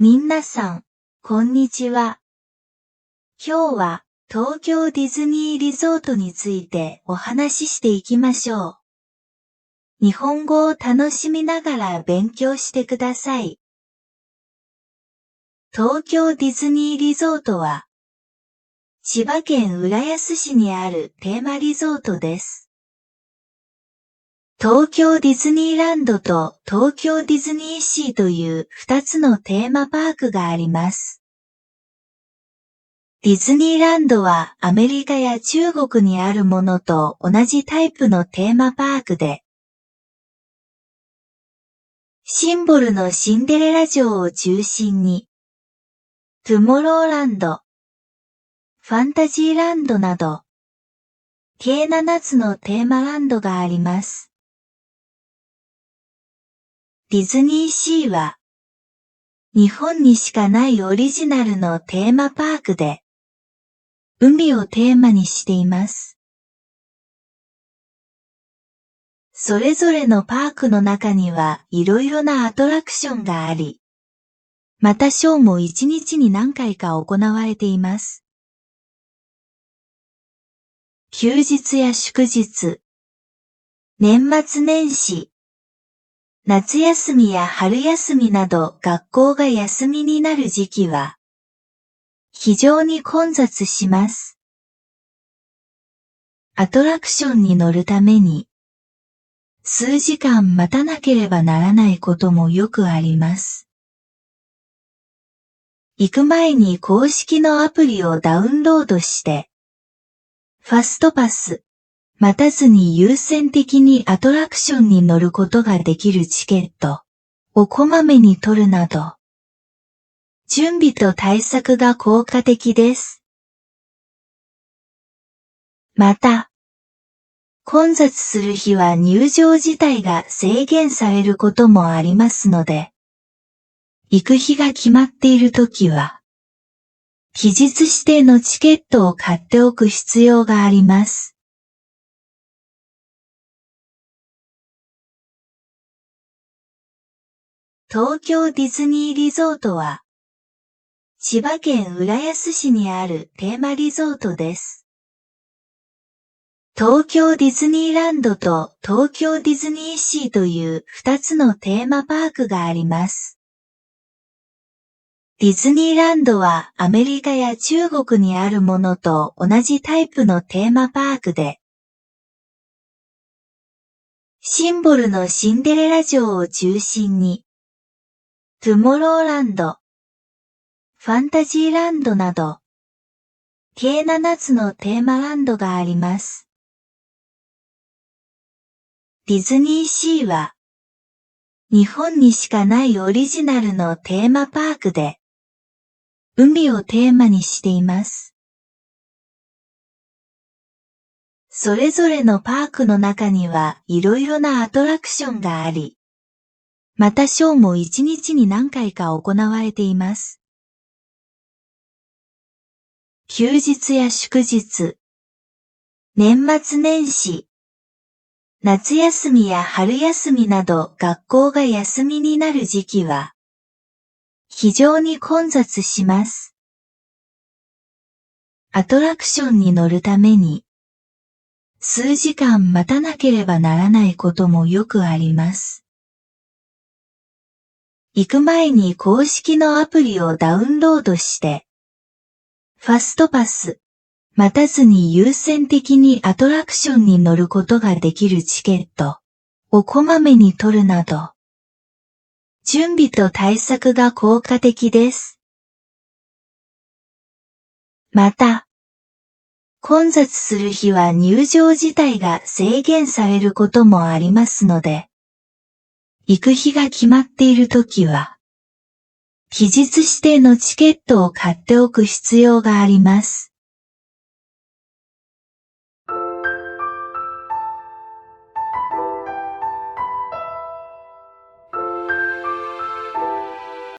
皆さん、こんにちは。今日は東京ディズニーリゾートについてお話ししていきましょう。日本語を楽しみながら勉強してください。東京ディズニーリゾートは、千葉県浦安市にあるテーマリゾートです。東京ディズニーランドと東京ディズニーシーという2つのテーマパークがあります。ディズニーランドはアメリカや中国にあるものと同じタイプのテーマパークで、シンボルのシンデレラ城を中心に、トゥモローランド、ファンタジーランドなど、計7つのテーマランドがあります。ディズニーシーは、日本にしかないオリジナルのテーマパークで、海をテーマにしています。それぞれのパークの中にはいろいろなアトラクションがあり、またショーも1日に何回か行われています。休日や祝日、年末年始、夏休みや春休みなど学校が休みになる時期は、非常に混雑します。アトラクションに乗るために、数時間待たなければならないこともよくあります。行く前に公式のアプリをダウンロードして、ファストパス、待たずに優先的にアトラクションに乗ることができるチケットをこまめに取るなど、準備と対策が効果的です。また、混雑する日は入場自体が制限されることもありますので、行く日が決まっているときは、期日指定のチケットを買っておく必要があります。東京ディズニーリゾートは、千葉県浦安市にあるテーマリゾートです。東京ディズニーランドと東京ディズニーシーという2つのテーマパークがあります。ディズニーランドはアメリカや中国にあるものと同じタイプのテーマパークで、シンボルのシンデレラ城を中心に、トゥモローランド、ファンタジーランドなど、計7つのテーマランドがあります。ディズニーシーは、日本にしかないオリジナルのテーマパークで、海をテーマにしています。それぞれのパークの中にはいろいろなアトラクションがあり、またショーも1日に何回か行われています。休日や祝日、年末年始、夏休みや春休みなど学校が休みになる時期は、非常に混雑します。アトラクションに乗るために、数時間待たなければならないこともよくあります。行く前に公式のアプリをダウンロードして、ファストパス、待たずに優先的にアトラクションに乗ることができるチケットをこまめに取るなど、準備と対策が効果的です。また、混雑する日は入場自体が制限されることもありますので、行く日が決まっているときは、期日指定のチケットを買っておく必要があります。